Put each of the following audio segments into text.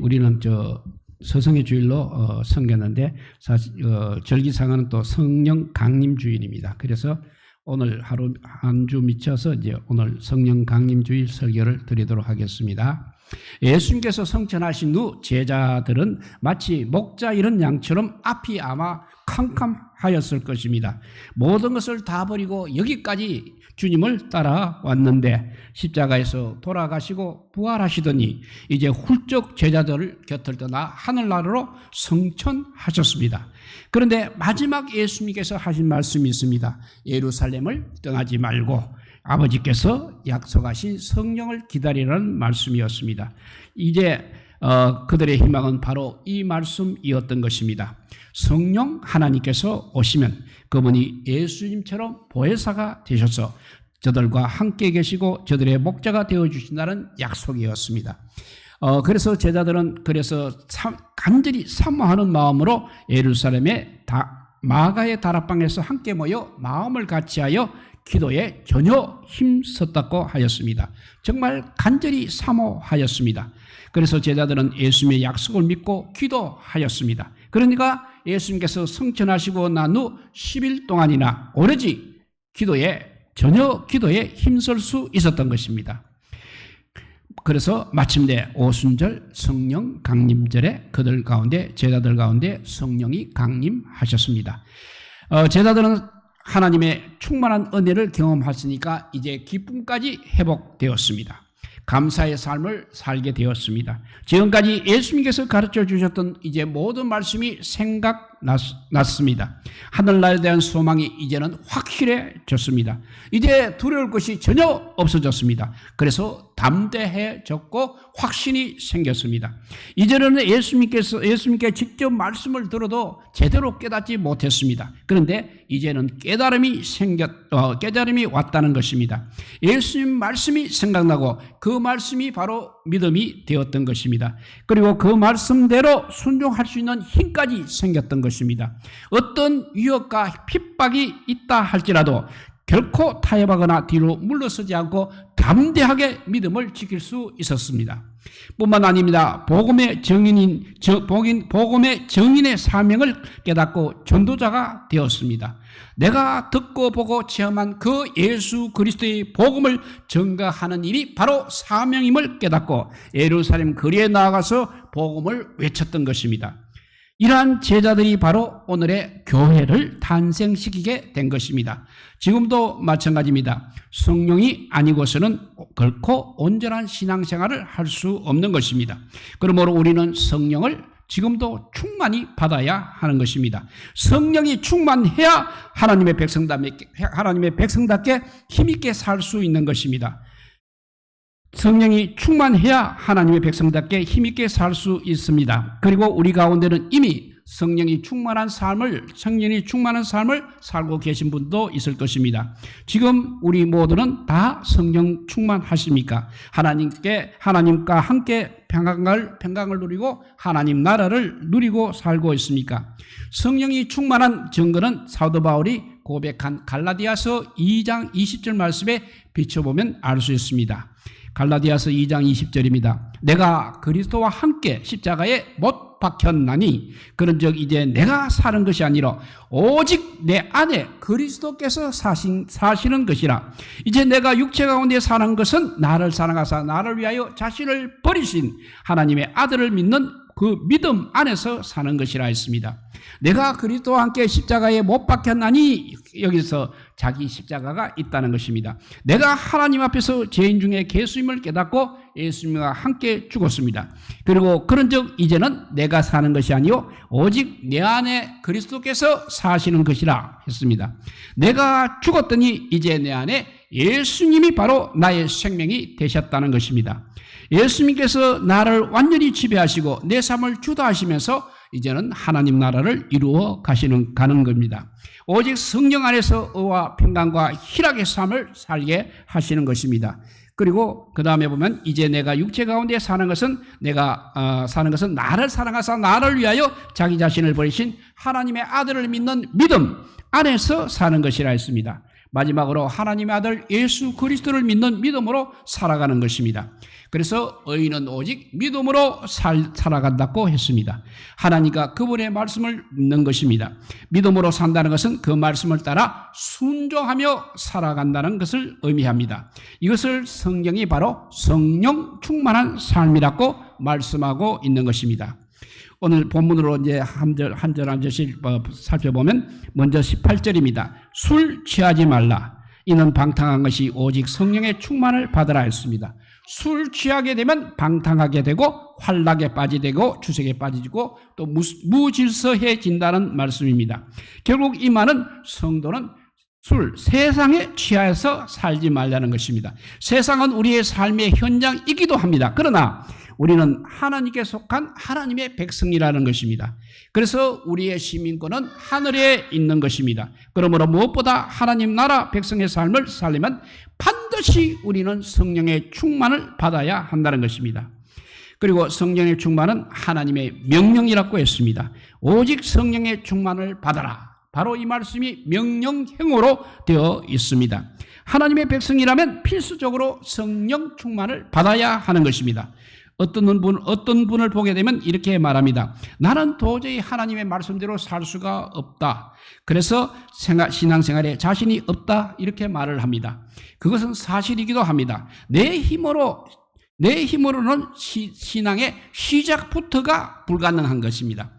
우리는 서성의 주일로 섬겼는데 사실 절기상은 또 성령 강림 주일입니다. 그래서 오늘 하루 한 주 미쳐서 이제 오늘 성령 강림 주일 설교를 드리도록 하겠습니다. 예수님께서 성천하신 후 제자들은 마치 목자 잃은 양처럼 앞이 아마 캄캄하였을 것입니다. 모든 것을 다 버리고 여기까지 주님을 따라왔는데 십자가에서 돌아가시고 부활하시더니 이제 훌쩍 제자들을 곁을 떠나 하늘나라로 성천하셨습니다. 그런데 마지막 예수님께서 하신 말씀이 있습니다. 예루살렘을 떠나지 말고 아버지께서 약속하신 성령을 기다리라는 말씀이었습니다. 이제 그들의 희망은 바로 이 말씀이었던 것입니다. 성령 하나님께서 오시면 그분이 예수님처럼 보혜사가 되셔서 저들과 함께 계시고 저들의 목자가 되어주신다는 약속이었습니다. 그래서 제자들은 간절히 사모하는 마음으로 예루살렘의 마가의 다락방에서 함께 모여 마음을 같이하여 기도에 전혀 힘썼다고 하였습니다. 정말 간절히 사모하였습니다. 그래서 제자들은 예수님의 약속을 믿고 기도하였습니다. 그러니까 예수님께서 성천하시고 난 후 10일 동안이나 오로지 전혀 기도에 힘쓸 수 있었던 것입니다. 그래서 마침내 오순절 성령 강림절에 제자들 가운데 성령이 강림하셨습니다. 제자들은 하나님의 충만한 은혜를 경험했으니까 이제 기쁨까지 회복되었습니다. 감사의 삶을 살게 되었습니다. 지금까지 예수님께서 가르쳐 주셨던 이제 모든 말씀이 생각났습니다. 하늘나라에 대한 소망이 이제는 확실해졌습니다. 이제 두려울 것이 전혀 없어졌습니다. 그래서 담대해졌고 확신이 생겼습니다. 이전에는 예수님께 직접 말씀을 들어도 제대로 깨닫지 못했습니다. 그런데 이제는 깨달음이 왔다는 것입니다. 예수님 말씀이 생각나고 그 말씀이 바로 믿음이 되었던 것입니다. 그리고 그 말씀대로 순종할 수 있는 힘까지 생겼던 것입니다. 어떤 위협과 핍박이 있다 할지라도 결코 타협하거나 뒤로 물러서지 않고 담대하게 믿음을 지킬 수 있었습니다. 뿐만 아닙니다. 복음의 증인의 사명을 깨닫고 전도자가 되었습니다. 내가 듣고 보고 체험한 그 예수 그리스도의 복음을 전가하는 일이 바로 사명임을 깨닫고 예루살렘 거리에 나아가서 복음을 외쳤던 것입니다. 이러한 제자들이 바로 오늘의 교회를 탄생시키게 된 것입니다. 지금도 마찬가지입니다. 성령이 아니고서는 결코 온전한 신앙생활을 할 수 없는 것입니다. 그러므로 우리는 성령을 지금도 충만히 받아야 하는 것입니다. 성령이 충만해야 하나님의 백성답게 힘있게 살 수 있는 것입니다. 성령이 충만해야 하나님의 백성답게 힘있게 살 수 있습니다. 그리고 우리 가운데는 이미 성령이 충만한 삶을 살고 계신 분도 있을 것입니다. 지금 우리 모두는 다 성령 충만하십니까? 하나님과 함께 평강을 누리고 하나님 나라를 누리고 살고 있습니까? 성령이 충만한 증거는 사도 바울이 고백한 갈라디아서 2장 20절 말씀에 비춰보면 알 수 있습니다. 갈라디아서 2장 20절입니다. 내가 그리스도와 함께 십자가에 못 박혔나니 그런즉 이제 내가 사는 것이 아니라 오직 내 안에 그리스도께서 사시는 것이라. 이제 내가 육체 가운데 사는 것은 나를 사랑하사 나를 위하여 자신을 버리신 하나님의 아들을 믿는 그 믿음 안에서 사는 것이라 했습니다. 내가 그리스도와 함께 십자가에 못 박혔나니 여기서 자기 십자가가 있다는 것입니다. 내가 하나님 앞에서 죄인 중에 괴수임을 깨닫고 예수님과 함께 죽었습니다. 그리고 그런즉 이제는 내가 사는 것이 아니요 오직 내 안에 그리스도께서 사시는 것이라 했습니다. 내가 죽었더니 이제 내 안에 예수님이 바로 나의 생명이 되셨다는 것입니다. 예수님께서 나를 완전히 지배하시고 내 삶을 주도하시면서 이제는 하나님 나라를 이루어 가는 겁니다. 오직 성령 안에서 의와 평강과 희락의 삶을 살게 하시는 것입니다. 그리고 그 다음에 보면 이제 내가 육체 가운데 사는 것은 나를 사랑하사 나를 위하여 자기 자신을 버리신 하나님의 아들을 믿는 믿음 안에서 사는 것이라 했습니다. 마지막으로 하나님의 아들 예수 그리스도를 믿는 믿음으로 살아가는 것입니다. 그래서 의인은 오직 믿음으로 살아간다고 했습니다. 하나님과 그분의 말씀을 믿는 것입니다. 믿음으로 산다는 것은 그 말씀을 따라 순종하며 살아간다는 것을 의미합니다. 이것을 성경이 바로 성령 충만한 삶이라고 말씀하고 있는 것입니다. 오늘 본문으로 이제 한 절씩 살펴보면 먼저 18절입니다. 술 취하지 말라. 이는 방탕한 것이 오직 성령의 충만을 받으라 했습니다. 술 취하게 되면 방탕하게 되고 환락에 빠지되고 주색에 빠지고 또 무질서해진다는 말씀입니다. 결국 이 말은 성도는 세상에 취하여서 살지 말라는 것입니다. 세상은 우리의 삶의 현장이기도 합니다. 그러나 우리는 하나님께 속한 하나님의 백성이라는 것입니다. 그래서 우리의 시민권은 하늘에 있는 것입니다. 그러므로 무엇보다 하나님 나라 백성의 삶을 살려면 반드시 우리는 성령의 충만을 받아야 한다는 것입니다. 그리고 성령의 충만은 하나님의 명령이라고 했습니다. 오직 성령의 충만을 받아라. 바로 이 말씀이 명령형으로 되어 있습니다. 하나님의 백성이라면 필수적으로 성령 충만을 받아야 하는 것입니다. 어떤 분을 보게 되면 이렇게 말합니다. 나는 도저히 하나님의 말씀대로 살 수가 없다. 그래서 신앙생활에 자신이 없다. 이렇게 말을 합니다. 그것은 사실이기도 합니다. 내 힘으로는 신앙의 시작부터가 불가능한 것입니다.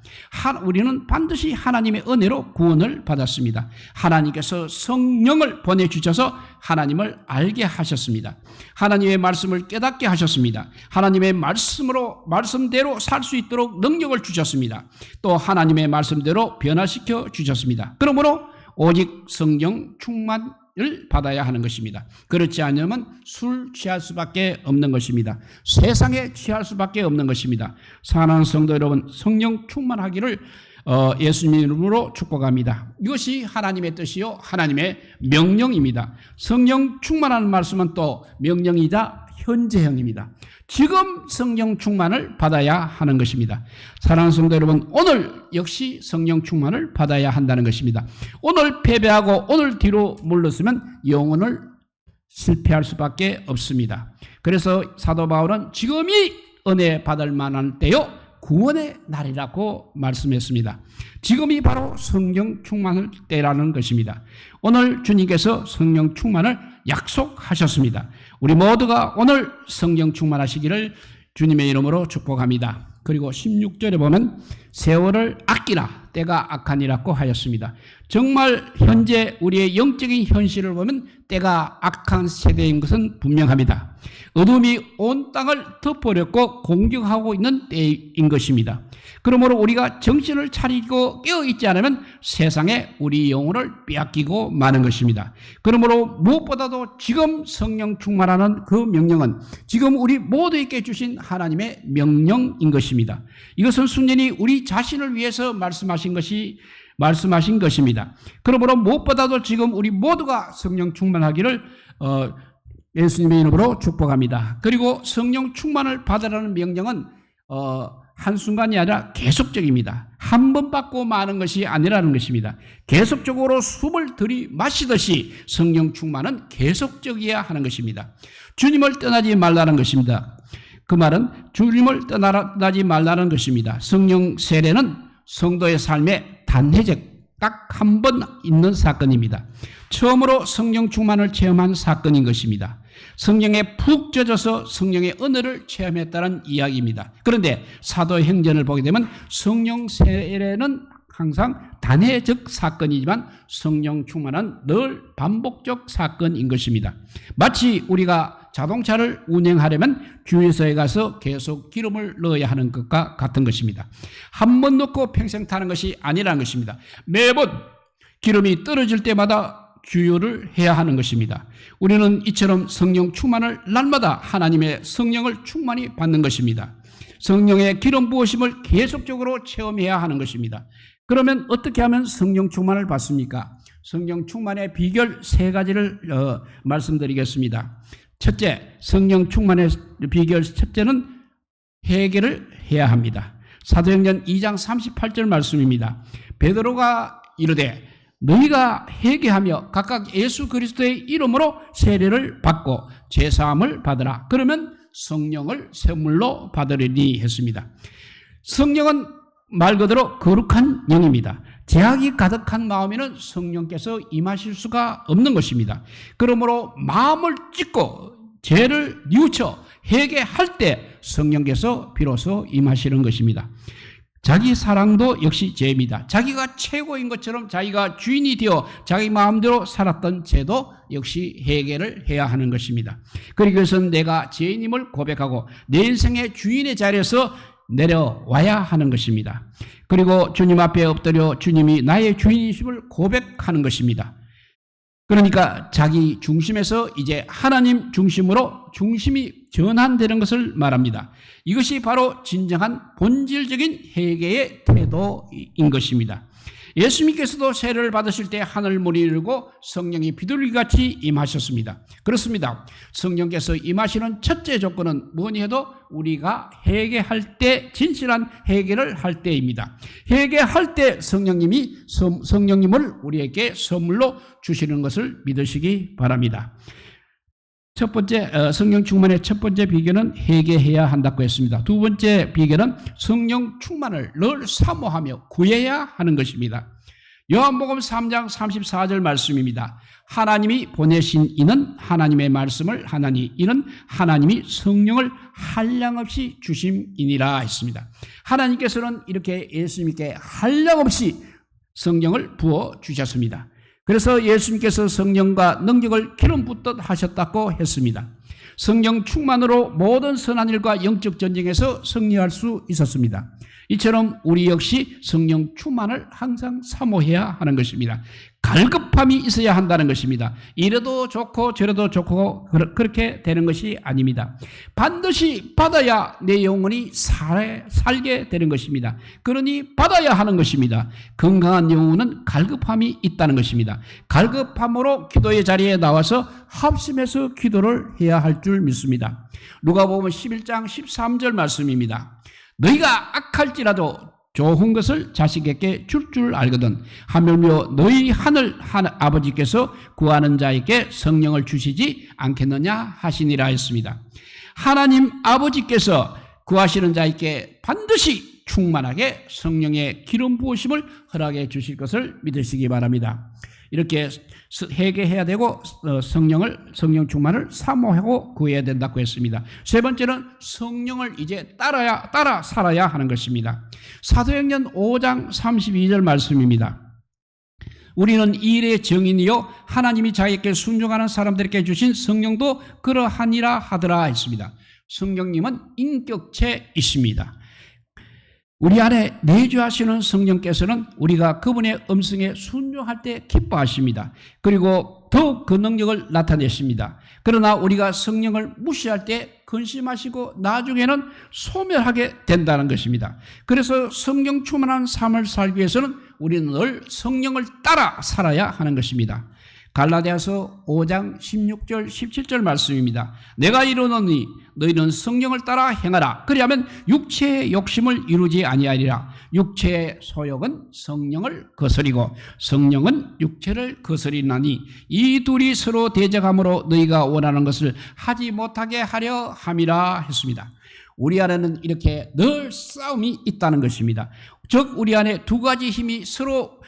우리는 반드시 하나님의 은혜로 구원을 받았습니다. 하나님께서 성령을 보내주셔서 하나님을 알게 하셨습니다. 하나님의 말씀을 깨닫게 하셨습니다. 하나님의 말씀대로 살 수 있도록 능력을 주셨습니다. 또 하나님의 말씀대로 변화시켜 주셨습니다. 그러므로 오직 성령 충만을 받아야 하는 것입니다. 그렇지 않으면 술 취할 수밖에 없는 것입니다. 세상에 취할 수밖에 없는 것입니다. 사랑하는 성도 여러분, 성령 충만하기를 예수님 이름으로 축복합니다. 이것이 하나님의 뜻이요 하나님의 명령입니다. 성령 충만한 말씀은 또 명령이자 현재형입니다. 지금 성령 충만을 받아야 하는 것입니다. 사랑하는 성도 여러분, 오늘 역시 성령 충만을 받아야 한다는 것입니다. 오늘 패배하고 오늘 뒤로 물러서면 영혼을 실패할 수밖에 없습니다. 그래서 사도 바울은 지금이 은혜 받을 만한 때요 구원의 날이라고 말씀했습니다. 지금이 바로 성령 충만할 때라는 것입니다. 오늘 주님께서 성령 충만을 약속하셨습니다. 우리 모두가 오늘 성령 충만하시기를 주님의 이름으로 축복합니다. 그리고 16절에 보면 세월을 아끼라 때가 악하니라고 하였습니다. 정말 현재 우리의 영적인 현실을 보면 때가 악한 세대인 것은 분명합니다. 어둠이 온 땅을 덮어버렸고 공격하고 있는 때인 것입니다. 그러므로 우리가 정신을 차리고 깨어있지 않으면 세상에 우리 영혼을 빼앗기고 마는 것입니다. 그러므로 무엇보다도 지금 성령 충만하는 그 명령은 지금 우리 모두에게 주신 하나님의 명령인 것입니다. 이것은 순전히 우리 자신을 위해서 말씀하신 것입니다. 그러므로 무엇보다도 지금 우리 모두가 성령 충만하기를 예수님의 이름으로 축복합니다. 그리고 성령 충만을 받으라는 명령은 한순간이 아니라 계속적입니다. 한 번 받고 마는 것이 아니라는 것입니다. 계속적으로 숨을 들이마시듯이 성령 충만은 계속적이어야 하는 것입니다. 주님을 떠나지 말라는 것입니다. 그 말은 주님을 떠나지 말라는 것입니다. 성령 세례는 성도의 삶에 단회적 딱 한 번 있는 사건입니다. 처음으로 성령 충만을 체험한 사건인 것입니다. 성령에 푹 젖어서 성령의 은혜를 체험했다는 이야기입니다. 그런데 사도행전을 보게 되면 성령 세례는 항상 단회적 사건이지만 성령 충만은 늘 반복적 사건인 것입니다. 마치 우리가 자동차를 운행하려면 주유소에 가서 계속 기름을 넣어야 하는 것과 같은 것입니다. 한 번 넣고 평생 타는 것이 아니라는 것입니다. 매번 기름이 떨어질 때마다 주유를 해야 하는 것입니다. 우리는 이처럼 성령 충만을 날마다 하나님의 성령을 충만히 받는 것입니다. 성령의 기름 부으심을 계속적으로 체험해야 하는 것입니다. 그러면 어떻게 하면 성령 충만을 받습니까? 성령 충만의 비결 3가지를 말씀드리겠습니다. 첫째, 성령 충만의 비결 첫째는 회개를 해야 합니다. 사도행전 2장 38절 말씀입니다. 베드로가 이르되 너희가 회개하며 각각 예수 그리스도의 이름으로 세례를 받고 죄사함을 받으라. 그러면 성령을 선물로 받으리니 했습니다. 성령은 말 그대로 거룩한 영입니다. 죄악이 가득한 마음에는 성령께서 임하실 수가 없는 것입니다. 그러므로 마음을 찢고 죄를 뉘우쳐 회개할 때 성령께서 비로소 임하시는 것입니다. 자기 사랑도 역시 죄입니다. 자기가 최고인 것처럼 자기가 주인이 되어 자기 마음대로 살았던 죄도 역시 회개를 해야 하는 것입니다. 그러기 위해서는 내가 죄인임을 고백하고 내 인생의 주인의 자리에서 내려와야 하는 것입니다. 그리고 주님 앞에 엎드려 주님이 나의 주인이심을 고백하는 것입니다. 그러니까 자기 중심에서 이제 하나님 중심으로 중심이 전환되는 것을 말합니다. 이것이 바로 진정한 본질적인 회개의 태도인 것입니다. 예수님께서도 세례를 받으실 때 하늘문이 열리고 성령이 비둘기같이 임하셨습니다. 그렇습니다. 성령께서 임하시는 첫째 조건은 뭐니 해도 우리가 회개할 때, 진실한 회개를 할 때입니다. 회개할 때 성령님을 우리에게 선물로 주시는 것을 믿으시기 바랍니다. 첫 번째, 성령 충만의 첫 번째 비결은 회개해야 한다고 했습니다. 두 번째 비결은 성령 충만을 늘 사모하며 구해야 하는 것입니다. 요한복음 3장 34절 말씀입니다. 하나님이 보내신 이는 하나님의 말씀을 하나니 이는 하나님이 성령을 한량없이 주심이니라 했습니다. 하나님께서는 이렇게 예수님께 한량없이 성령을 부어 주셨습니다. 그래서 예수님께서 성령과 능력을 기름 붓듯 하셨다고 했습니다. 성령 충만으로 모든 선한 일과 영적 전쟁에서 승리할 수 있었습니다. 이처럼 우리 역시 성령 충만을 항상 사모해야 하는 것입니다. 갈급함이 있어야 한다는 것입니다. 이래도 좋고 저래도 좋고 그렇게 되는 것이 아닙니다. 반드시 받아야 내 영혼이 살게 되는 것입니다. 그러니 받아야 하는 것입니다. 건강한 영혼은 갈급함이 있다는 것입니다. 갈급함으로 기도의 자리에 나와서 합심해서 기도를 해야 할 줄 믿습니다. 누가복음 11장 13절 말씀입니다. 너희가 악할지라도 좋은 것을 자식에게 줄 알거든 하물며 너희 하늘 아버지께서 구하는 자에게 성령을 주시지 않겠느냐 하시니라 했습니다. 하나님 아버지께서 구하시는 자에게 반드시 충만하게 성령의 기름 부으심을 허락해 주실 것을 믿으시기 바랍니다. 이렇게 회개해야 되고 성령 충만을 사모하고 구해야 된다고 했습니다. 세 번째는 성령을 이제 따라 살아야 하는 것입니다. 사도행전 5장 32절 말씀입니다. 우리는 이 일의 증인이요 하나님이 자기께 순종하는 사람들에게 주신 성령도 그러하니라 하더라 했습니다. 성령님은 인격체이십니다. 우리 안에 내주하시는 성령께서는 우리가 그분의 음성에 순종할 때 기뻐하십니다. 그리고 더욱 그 능력을 나타내십니다. 그러나 우리가 성령을 무시할 때 근심하시고 나중에는 소멸하게 된다는 것입니다. 그래서 성령 충만한 삶을 살기 위해서는 우리는 늘 성령을 따라 살아야 하는 것입니다. 갈라디아서 5장 16절 17절 말씀입니다. 내가 이르노니 너희는 성령을 따라 행하라. 그리하면 육체의 욕심을 이루지 아니하리라. 육체의 소욕은 성령을 거스리고 성령은 육체를 거스리나니 이 둘이 서로 대적함으로 너희가 원하는 것을 하지 못하게 하려 함이라 했습니다. 우리 안에는 이렇게 늘 싸움이 있다는 것입니다. 즉 우리 안에 두 가지 힘이 서로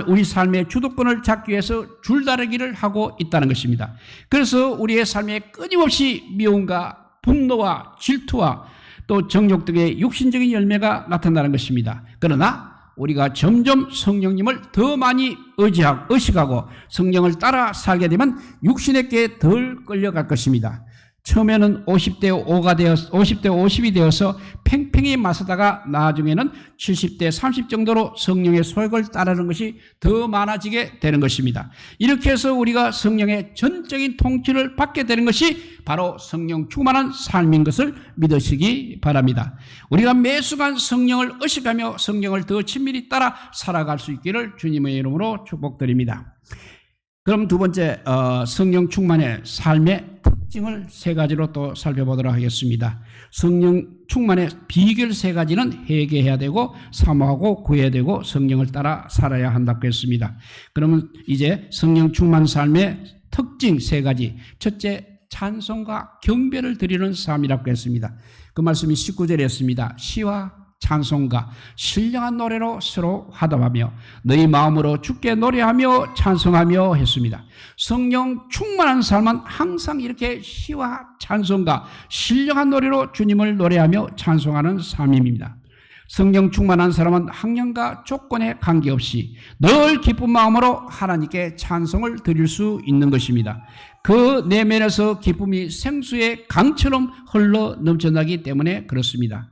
우리 삶의 주도권을 잡기 위해서 줄다리기를 하고 있다는 것입니다. 그래서 우리의 삶에 끊임없이 미움과 분노와 질투와 또 정욕 등의 육신적인 열매가 나타나는 것입니다. 그러나 우리가 점점 성령님을 더 많이 의식하고 성령을 따라 살게 되면 육신에게 덜 끌려갈 것입니다. 처음에는 50대 50이 되어서 팽팽히 맞서다가 나중에는 70대 30 정도로 성령의 소욕을 따르는 것이 더 많아지게 되는 것입니다. 이렇게 해서 우리가 성령의 전적인 통치를 받게 되는 것이 바로 성령 충만한 삶인 것을 믿으시기 바랍니다. 우리가 매 순간 성령을 의식하며 성령을 더 친밀히 따라 살아갈 수 있기를 주님의 이름으로 축복드립니다. 그럼 두 번째 성령 충만의 삶의 특징을 세 가지로 또 살펴보도록 하겠습니다. 성령 충만의 비결 세 가지는 회개해야 되고 사모하고 구해야 되고 성령을 따라 살아야 한다고 했습니다. 그러면 이제 성령 충만 삶의 특징 세 가지. 첫째, 찬송과 경배를 드리는 삶이라고 했습니다. 그 말씀이 19절에 했습니다. 시와 찬송가 신령한 노래로 서로 화답하며 너희 마음으로 주께 노래하며 찬송하며 했습니다. 성령 충만한 삶은 항상 이렇게 시와 찬송가 신령한 노래로 주님을 노래하며 찬송하는 삶입니다. 성령 충만한 사람은 학년과 조건에 관계없이 늘 기쁜 마음으로 하나님께 찬송을 드릴 수 있는 것입니다. 그 내면에서 기쁨이 생수의 강처럼 흘러 넘쳐나기 때문에 그렇습니다.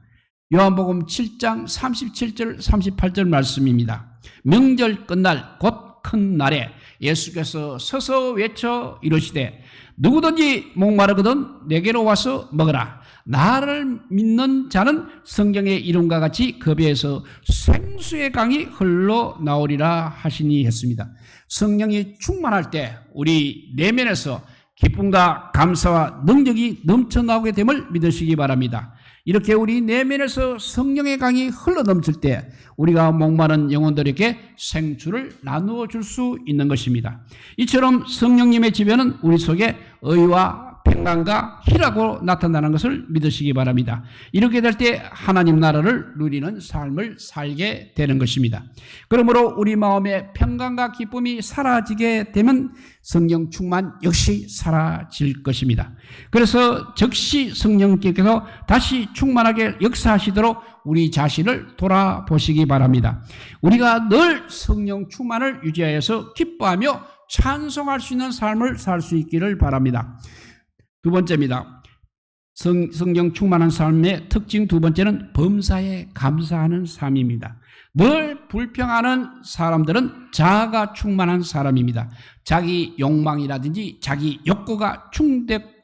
요한복음 7장 37절 38절 말씀입니다. 명절 끝날 곧 큰 날에 예수께서 서서 외쳐 이르시되 누구든지 목마르거든 내게로 와서 먹으라. 나를 믿는 자는 성경의 이름과 같이 그 배에서 생수의 강이 흘러나오리라 하시니 했습니다. 성령이 충만할 때 우리 내면에서 기쁨과 감사와 능력이 넘쳐나오게 됨을 믿으시기 바랍니다. 이렇게 우리 내면에서 성령의 강이 흘러넘칠 때 우리가 목마른 영혼들에게 생수를 나누어 줄 수 있는 것입니다. 이처럼 성령님의 지배는 우리 속에 의와 평강과 희락으로 나타나는 것을 믿으시기 바랍니다. 이렇게 될 때 하나님 나라를 누리는 삶을 살게 되는 것입니다. 그러므로 우리 마음에 평강과 기쁨이 사라지게 되면 성령 충만 역시 사라질 것입니다. 그래서 즉시 성령께서 다시 충만하게 역사하시도록 우리 자신을 돌아보시기 바랍니다. 우리가 늘 성령 충만을 유지하여서 기뻐하며 찬송할 수 있는 삶을 살 수 있기를 바랍니다. 두 번째입니다. 성령 충만한 삶의 특징 두 번째는 범사에 감사하는 삶입니다. 늘 불평하는 사람들은 자아가 충만한 사람입니다. 자기 욕망이라든지 자기 욕구가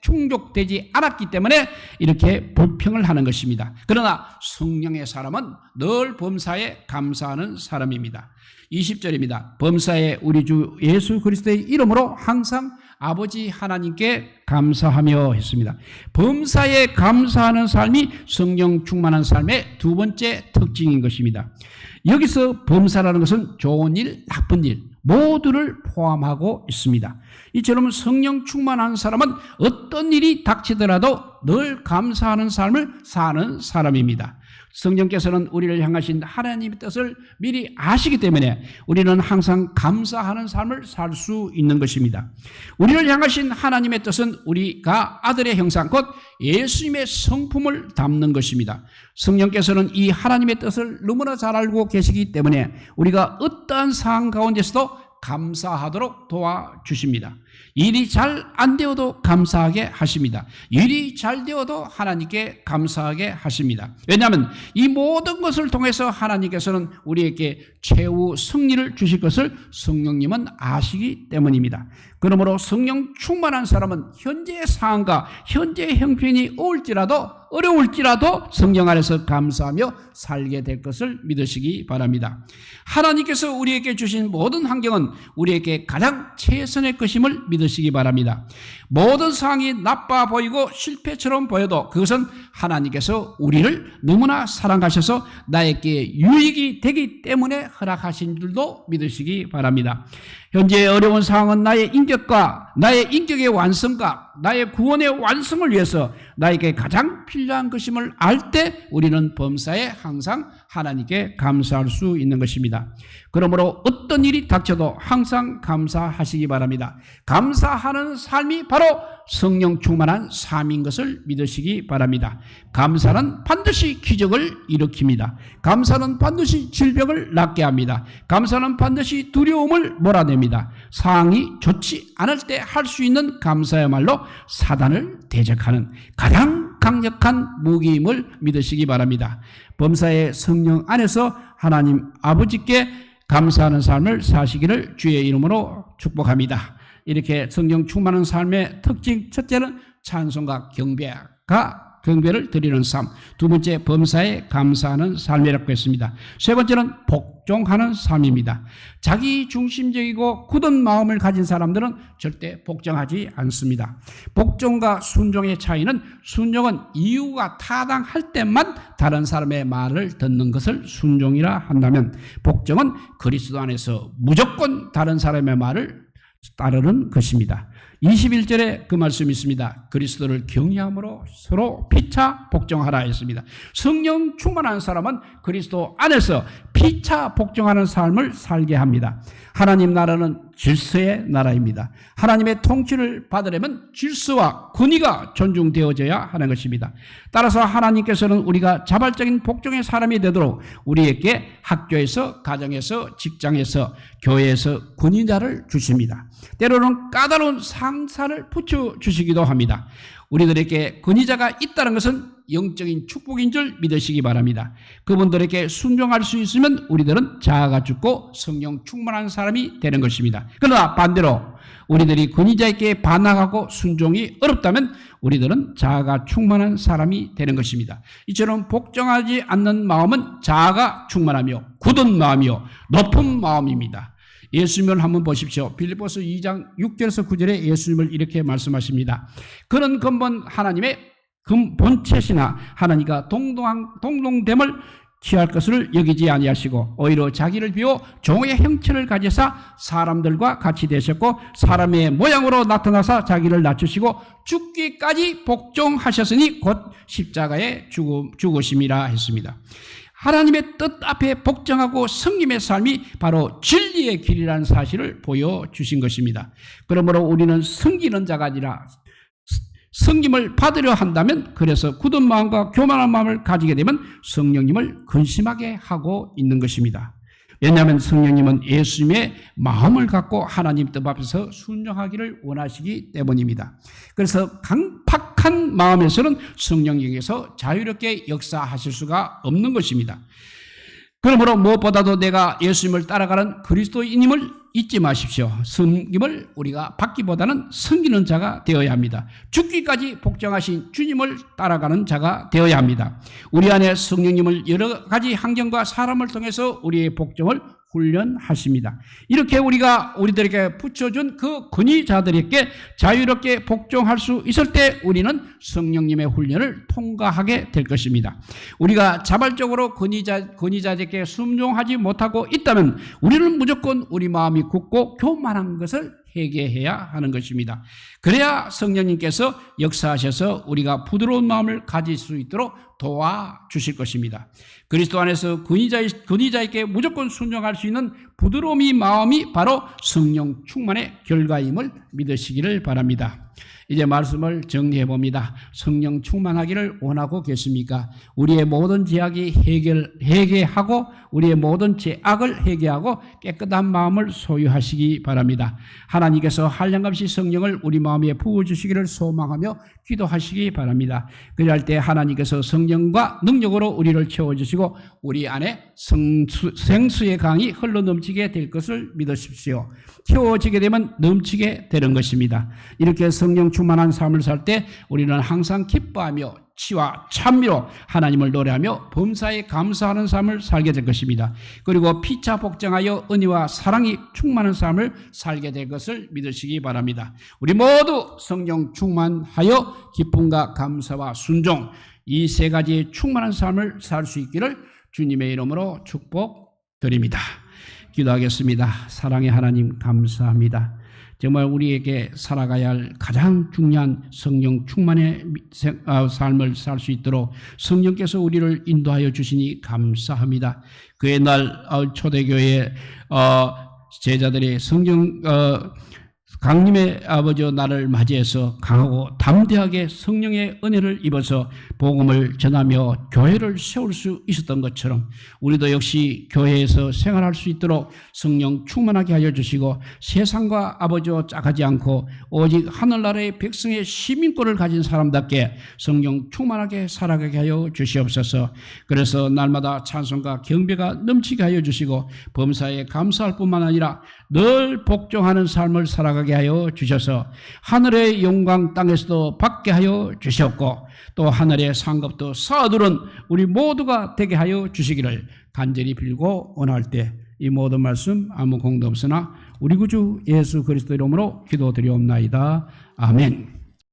충족되지 않았기 때문에 이렇게 불평을 하는 것입니다. 그러나 성령의 사람은 늘 범사에 감사하는 사람입니다. 20절입니다. 범사에 우리 주 예수 그리스도의 이름으로 항상 아버지 하나님께 감사하며 했습니다. 범사에 감사하는 삶이 성령 충만한 삶의 두 번째 특징인 것입니다. 여기서 범사라는 것은 좋은 일, 나쁜 일 모두를 포함하고 있습니다. 이처럼 성령 충만한 사람은 어떤 일이 닥치더라도 늘 감사하는 삶을 사는 사람입니다. 성령께서는 우리를 향하신 하나님의 뜻을 미리 아시기 때문에 우리는 항상 감사하는 삶을 살 수 있는 것입니다. 우리를 향하신 하나님의 뜻은 우리가 아들의 형상 곧 예수님의 성품을 담는 것입니다. 성령께서는 이 하나님의 뜻을 너무나 잘 알고 계시기 때문에 우리가 어떠한 상황 가운데서도 감사하도록 도와주십니다. 일이 잘 안 되어도 감사하게 하십니다. 일이 잘 되어도 하나님께 감사하게 하십니다. 왜냐하면 이 모든 것을 통해서 하나님께서는 우리에게 최후 승리를 주실 것을 성령님은 아시기 때문입니다. 그러므로 성령 충만한 사람은 현재의 상황과 현재의 형편이 어려울지라도 성령 안에서 감사하며 살게 될 것을 믿으시기 바랍니다. 하나님께서 우리에게 주신 모든 환경은 우리에게 가장 최선의 것임을 믿으시기 바랍니다. 모든 상황이 나빠 보이고 실패처럼 보여도 그것은 하나님께서 우리를 너무나 사랑하셔서 나에게 유익이 되기 때문에 허락하신 줄도 믿으시기 바랍니다. 현재 어려운 상황은 나의 인격과 나의 인격의 완성과 나의 구원의 완성을 위해서 나에게 가장 필요한 것임을 알 때 우리는 범사에 항상 하나님께 감사할 수 있는 것입니다. 그러므로 어떤 일이 닥쳐도 항상 감사하시기 바랍니다. 감사하는 삶이 바로 성령 충만한 삶인 것을 믿으시기 바랍니다. 감사는 반드시 기적을 일으킵니다. 감사는 반드시 질병을 낫게 합니다. 감사는 반드시 두려움을 몰아냅니다. 상황이 좋지 않을 때 할 수 있는 감사야말로 사단을 대적하는 가장 강력한 무기임을 믿으시기 바랍니다. 범사의 성령 안에서 하나님 아버지께 감사하는 삶을 사시기를 주의 이름으로 축복합니다. 이렇게 성령 충만한 삶의 특징 첫째는 찬송과 경배가 경배를 드리는 삶. 두 번째, 범사에 감사하는 삶이라고 했습니다. 세 번째는 복종하는 삶입니다. 자기 중심적이고 굳은 마음을 가진 사람들은 절대 복종하지 않습니다. 복종과 순종의 차이는, 순종은 이유가 타당할 때만 다른 사람의 말을 듣는 것을 순종이라 한다면, 복종은 그리스도 안에서 무조건 다른 사람의 말을 따르는 것입니다. 21절에 그 말씀이 있습니다. 그리스도를 경외함으로 서로 피차 복종하라 했습니다. 성령 충만한 사람은 그리스도 안에서 피차 복종하는 삶을 살게 합니다. 하나님 나라는 질서의 나라입니다. 하나님의 통치를 받으려면 질서와 권위가 존중되어져야 하는 것입니다. 따라서 하나님께서는 우리가 자발적인 복종의 사람이 되도록 우리에게 학교에서, 가정에서, 직장에서, 교회에서 권위자를 주십니다. 때로는 까다로운 상사를 붙여주시기도 합니다. 우리들에게 권위자가 있다는 것은 영적인 축복인 줄 믿으시기 바랍니다. 그분들에게 순종할 수 있으면 우리들은 자아가 죽고 성령 충만한 사람이 되는 것입니다. 그러나 반대로 우리들이 권위자에게 반항하고 순종이 어렵다면 우리들은 자아가 충만한 사람이 되는 것입니다. 이처럼 복종하지 않는 마음은 자아가 충만하며 굳은 마음이요 높은 마음입니다. 예수님을 한번 보십시오. 빌립보서 2장 6절에서 9절에 예수님을 이렇게 말씀하십니다. 그는 근본 하나님의 본체시나 하나님과 동등됨을 취할 것을 여기지 아니하시고 오히려 자기를 비워 종의 형체를 가지사 사람들과 같이 되셨고 사람의 모양으로 나타나사 자기를 낮추시고 죽기까지 복종하셨으니 곧 십자가에 죽으심이라 했습니다. 하나님의 뜻 앞에 복종하고 섬김의 삶이 바로 진리의 길이라는 사실을 보여주신 것입니다. 그러므로 우리는 섬기는 자가 아니라 섬김을 받으려 한다면, 그래서 굳은 마음과 교만한 마음을 가지게 되면 성령님을 근심하게 하고 있는 것입니다. 왜냐하면 성령님은 예수님의 마음을 갖고 하나님 뜻 앞에서 순종하기를 원하시기 때문입니다. 그래서 강팍한 마음에서는 성령님께서 자유롭게 역사하실 수가 없는 것입니다. 그러므로 무엇보다도 내가 예수님을 따라가는 그리스도인임을 잊지 마십시오. 섬김을 우리가 받기보다는 섬기는 자가 되어야 합니다. 죽기까지 복종하신 주님을 따라가는 자가 되어야 합니다. 우리 안에 성령님을 여러 가지 환경과 사람을 통해서 우리의 복종을 훈련하십니다. 이렇게 우리들에게 붙여준 그 권위자들에게 자유롭게 복종할 수 있을 때 우리는 성령님의 훈련을 통과하게 될 것입니다. 우리가 자발적으로 권위자들에게 순종하지 못하고 있다면 우리는 무조건 우리 마음이 굳고 교만한 것을 회개해야 하는 것입니다. 그래야 성령님께서 역사하셔서 우리가 부드러운 마음을 가질 수 있도록 도와주실 것입니다. 그리스도 안에서 권위자에게 무조건 순종할 수 있는 부드러움이 마음이 바로 성령 충만의 결과임을 믿으시기를 바랍니다. 이제 말씀을 정리해 봅니다. 성령 충만하기를 원하고 계십니까? 우리의 모든 죄악이 회개하고 우리의 모든 죄악을 회개하고 깨끗한 마음을 소유하시기 바랍니다. 하나님께서 한량없이 성령을 우리 마음에 부어주시기를 소망하며 기도하시기 바랍니다. 그럴 때 하나님께서 성령과 능력으로 우리를 채워주시고 우리 안에 생수의 강이 흘러넘치게 될 것을 믿으십시오. 채워지게 되면 넘치게 되는 것입니다. 이렇게 성령 충만한 삶을 살 때 우리는 항상 기뻐하며 치와 찬미로 하나님을 노래하며 범사에 감사하는 삶을 살게 될 것입니다. 그리고 피차 복종하여 은혜와 사랑이 충만한 삶을 살게 될 것을 믿으시기 바랍니다. 우리 모두 성령 충만하여 기쁨과 감사와 순종, 이 세 가지의 충만한 삶을 살 수 있기를 주님의 이름으로 축복드립니다. 기도하겠습니다. 사랑의 하나님 감사합니다. 정말 우리에게 살아가야 할 가장 중요한 성령 충만의 삶을 살 수 있도록 성령께서 우리를 인도하여 주시니 감사합니다. 그 옛날 초대교회 제자들이 성령 강림의 아버지와 나를 맞이해서 강하고 담대하게 성령의 은혜를 입어서 복음을 전하며 교회를 세울 수 있었던 것처럼 우리도 역시 교회에서 생활할 수 있도록 성령 충만하게 하여 주시고 세상과 아버지와 짝하지 않고 오직 하늘나라의 백성의 시민권을 가진 사람답게 성령 충만하게 살아가게 하여 주시옵소서. 그래서 날마다 찬송과 경배가 넘치게 하여 주시고 범사에 감사할 뿐만 아니라 늘 복종하는 삶을 살아가게 살게 하여 주셔서 하늘의 영광 땅에서도 받게 하여 주셨고 또 하늘의 상급도 서두른 우리 모두가 되게 하여 주시기를 간절히 빌고 원할 때 이 모든 말씀 아무 공도 없으나 우리 구주 예수 그리스도 이름으로 기도드리옵나이다. 아멘.